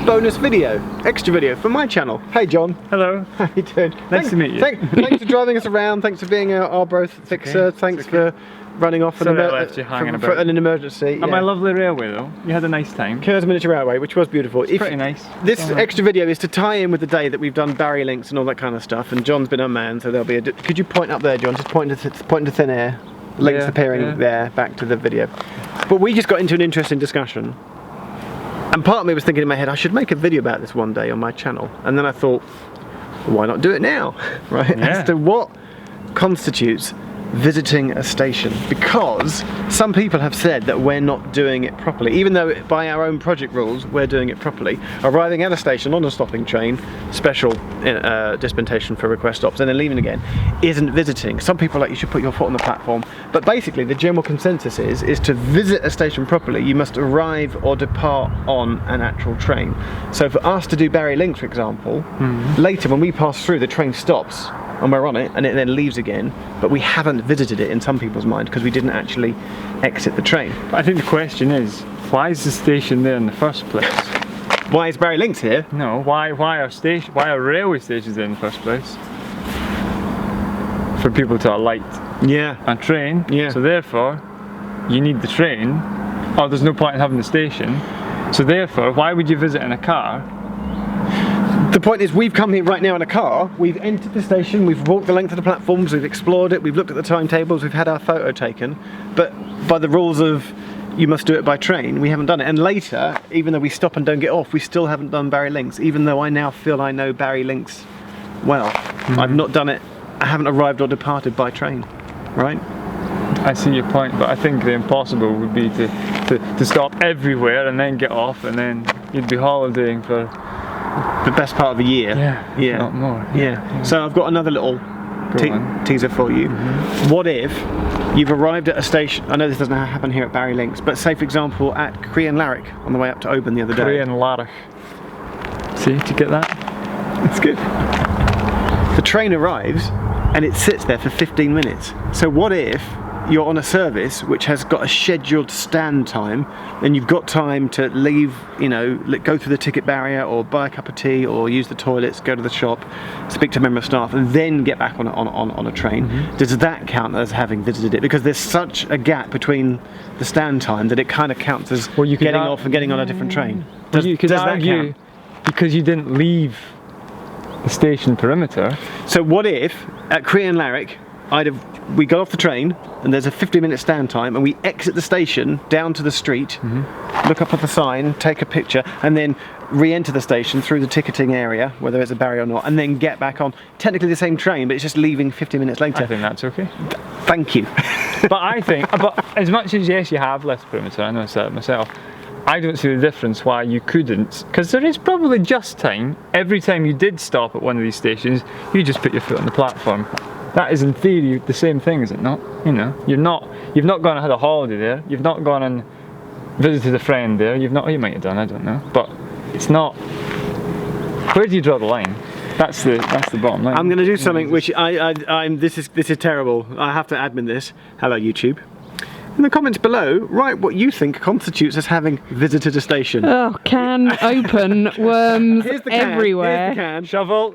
bonus video, extra video for my channel. Hey John. Hello. How you doing? Nice to meet you. Thanks for driving us around, thanks for being our Abroath fixer, thanks for running off Sorry I left you hanging about. an emergency. And my lovely railway though, you had a nice time. Kerrs Minature Railway, which was beautiful. It's pretty nice. This extra video is to tie in with the day that we've done barrier links and all that kind of stuff, and John's been unmanned, so there'll be a... Could you point up there, John? Just point to thin air. Links appearing there, back to the video. But we just got into an interesting discussion. And part of me was thinking in my head, I should make a video about this one day on my channel. And then I thought, why not do it now? Right? As to what constitutes visiting a station, because some people have said that we're not doing it properly, even though by our own project rules we're doing it properly. Arriving at a station on a stopping train, special dispensation for request stops, and then leaving again, isn't visiting. Some people are like, you should put your foot on the platform, but basically the general consensus is to visit a station properly you must arrive or depart on an actual train. So for us to do barrier links, for example, later when we pass through, the train stops and we're on it and it then leaves again, but we haven't visited it in some people's mind because we didn't actually exit the train. But I think the question is, why is the station there in the first place? Why is barrier links here? No, why are railway stations there in the first place? For people to alight a train, so therefore you need the train, or there's no point in having the station, so therefore why would you visit in a car? The point is, we've come here right now in a car, we've entered the station, we've walked the length of the platforms, we've explored it, we've looked at the timetables, we've had our photo taken, but by the rules of you must do it by train, we haven't done it. And later, even though we stop and don't get off, we still haven't done barrier links, even though I now feel I know barrier links well. I've not done it, I haven't arrived or departed by train, right? I see your point, but I think the impossible would be to stop everywhere and then get off, and then you'd be holidaying for the best part of a year. Yeah. Not more. So I've got another little teaser for you. What if you've arrived at a station, I know this doesn't happen here at Barrier Links, but say for example at Kerrs on the way up to Oban the other day. Kerrs. See, did you get that? It's good. The train arrives and it sits there for 15 minutes. So what if you're on a service which has got a scheduled stand time, and you've got time to leave, you know, go through the ticket barrier or buy a cup of tea or use the toilets, go to the shop, speak to a member of staff and then get back on a train. Does that count as having visited it? Because there's such a gap between the stand time that it kind of counts as getting off and getting on a different train. Does that count? Because you didn't leave the station perimeter. So what if at Kerrs we got off the train and there's a 50-minute stand time and we exit the station down to the street, look up at the sign, take a picture and then re-enter the station through the ticketing area, whether it's a barrier or not, and then get back on technically the same train but it's just leaving 50 minutes later. I think that's okay. Thank you. But I think, but as much as yes you have left perimeter, I know I said it myself, I don't see the difference why you couldn't, because there is probably just time, every time you did stop at one of these stations, you just put your foot on the platform. That is in theory the same thing, is it not? You know, you've not gone and had a holiday there, you've not gone and visited a friend there, you might have done, I don't know, but it's not, where do you draw the line? That's the bottom line. I'm going to do something which this is terrible, I have to admin this. Hello YouTube. In the comments below, write what you think constitutes as having visited a station. Oh, can open, worms everywhere. Here's the can. Shovel.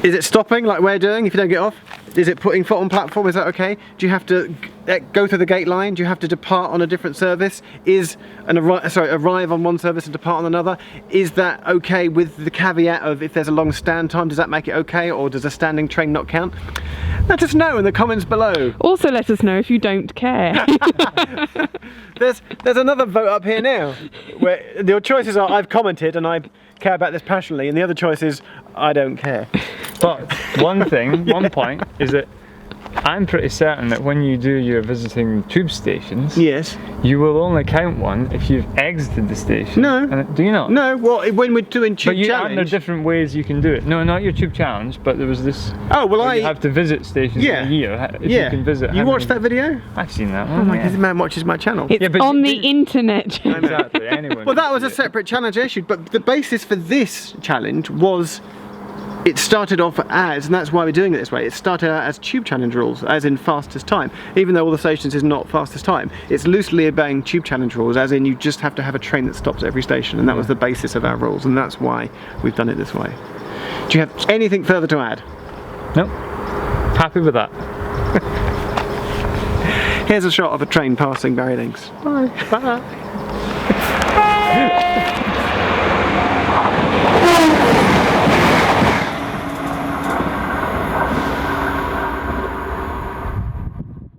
Is it stopping like we're doing if you don't get off? Is it putting foot on platform? Is that okay? Do you have to go through the gate line? Do you have to depart on a different service? Arrive on one service and depart on another? Is that okay with the caveat of if there's a long stand time, does that make it okay, or does a standing train not count? Let us know in the comments below. Also let us know if you don't care. There's another vote up here now where your choices are I've commented and I care about this passionately, and the other choice is I don't care. But one point is that I'm pretty certain that when you do your visiting tube stations, yes, you will only count one if you've exited the station. No. Do you not? No, well, when we're doing tube challenge. There are different ways you can do it. No, not your tube challenge, but there was this. Oh, well, you have to visit stations in a year. If you can visit. You watched that video? I've seen that one. Oh my God, this man watches my channel. It's on the internet. Exactly, anyone. Well, that was a separate challenge I issued, but the basis for this challenge was it started off as, and that's why we're doing it this way, it started out as tube challenge rules, as in fastest time. Even though all the stations is not fastest time, it's loosely obeying tube challenge rules, as in you just have to have a train that stops at every station, and that was the basis of our rules, and that's why we've done it this way. Do you have anything further to add? Nope. Happy with that. Here's a shot of a train passing Barry Links. Bye. Bye.